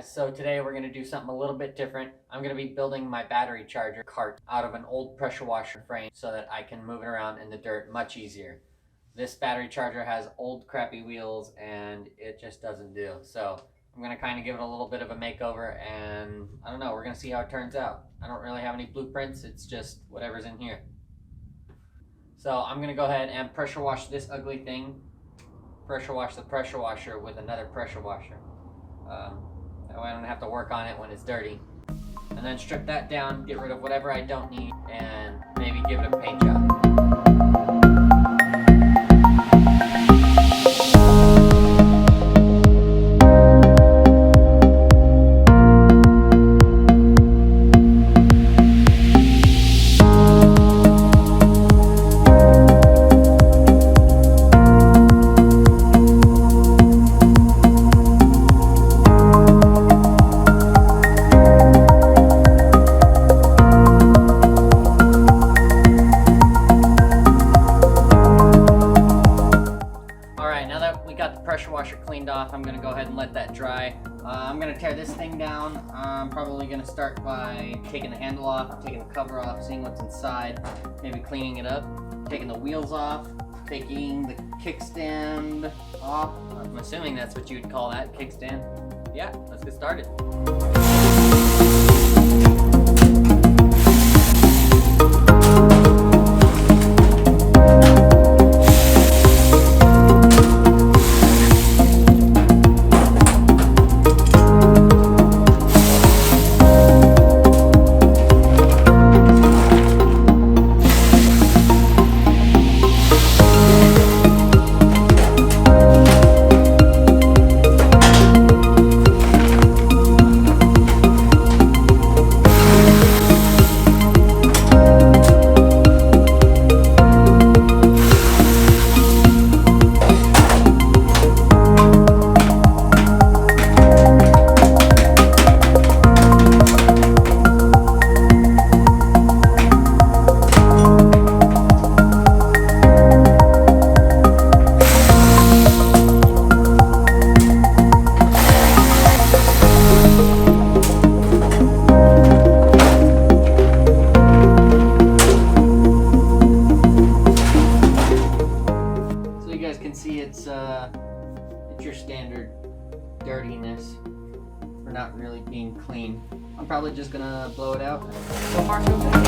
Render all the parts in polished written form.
guys, so today we're going to do something a little bit different. I'm going to be building my battery charger cart out of an old pressure washer frame so that I can move it around in the dirt much easier. This battery charger has old crappy wheels and it just doesn't do. So I'm going to kind of give it a little bit of a makeover and I don't know, we're going to see how it turns out. I don't really have any blueprints, it's just whatever's in here. So I'm going to go ahead and pressure wash this ugly thing. Pressure wash the pressure washer with another pressure washer. That way I don't have to work on it when it's dirty. And then strip that down, get rid of whatever I don't need, and maybe give it a paint job. Pressure washer cleaned off. I'm gonna go ahead and let that dry. I'm gonna tear this thing down. I'm probably gonna start by taking the handle off, taking the cover off, seeing what's inside, maybe cleaning it up, taking the wheels off, taking the kickstand off. I'm assuming that's what you would call that, kickstand. Yeah, let's get started. It's your standard dirtiness for not really being clean. I'm probably just gonna blow it out. So far, so good.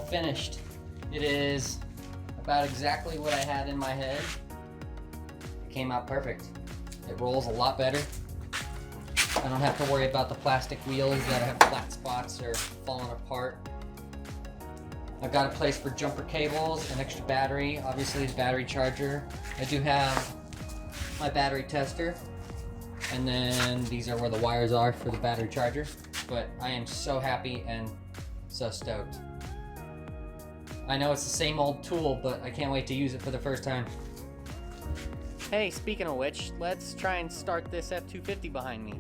finished. It is about exactly what I had in my head. It came out perfect. It rolls a lot better. I don't have to worry about the plastic wheels that have flat spots or falling apart. I've got a place for jumper cables, an extra battery, obviously the battery charger. I do have my battery tester, and then these are where the wires are for the battery charger. But I am so happy and so stoked. I know it's the same old tool, but I can't wait to use it for the first time. Hey, speaking of which, let's try and start this F-250 behind me.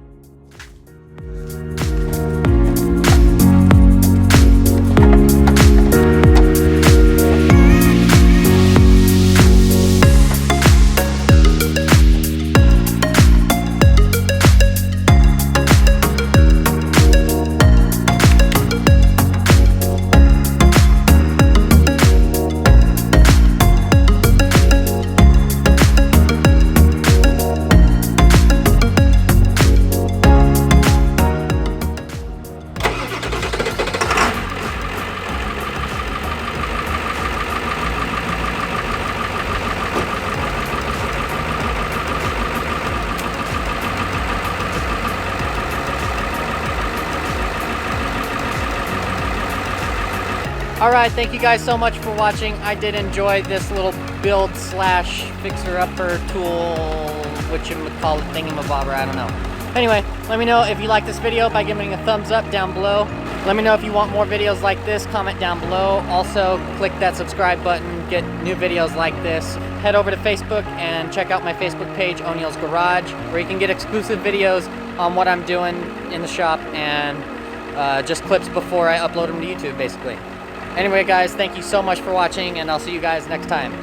Alright, thank you guys so much for watching. I did enjoy this little build slash fixer-upper tool, what you would call it, thingamabobber, I don't know. Anyway, let me know if you like this video by giving a thumbs up down below. Let me know if you want more videos like this, comment down below. Also, click that subscribe button, get new videos like this. Head over to Facebook and check out my Facebook page, O'Neill's Garage, where you can get exclusive videos on what I'm doing in the shop and just clips before I upload them to YouTube, basically. Anyway, guys, thank you so much for watching, and I'll see you guys next time.